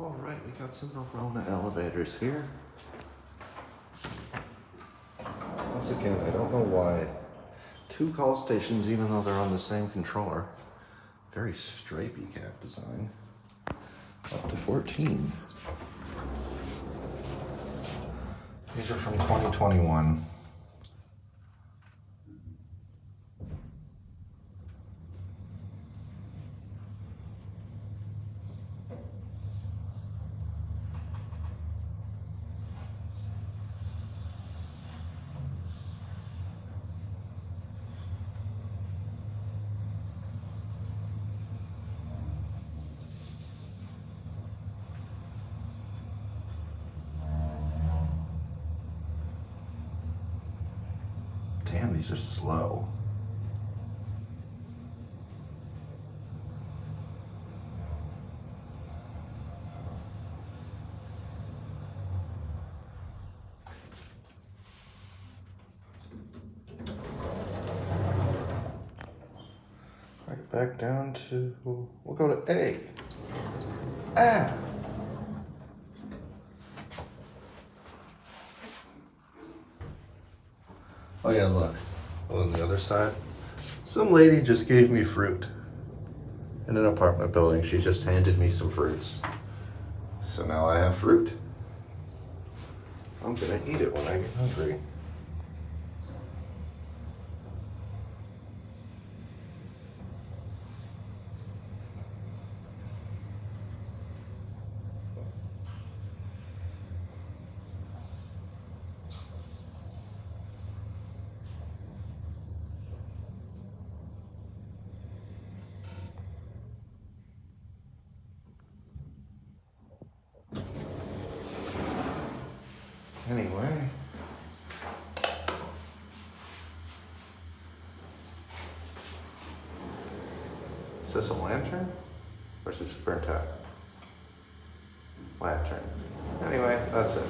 All right, we got some Orona elevators here. Once again, I don't know why. 2 call stations, even though they're on the same controller. Very stripy cap design. Up to 14. These are from 2021. Damn, these are slow. Right back down to, we'll go to A. Ah! Oh yeah, look, on the other side, some lady just gave me fruit in an apartment building. She just handed me some fruits. So now I have fruit. I'm gonna eat it when I get hungry. Anyway. Is this a lantern? Or is it just burnt out? Lantern. Anyway, that's it.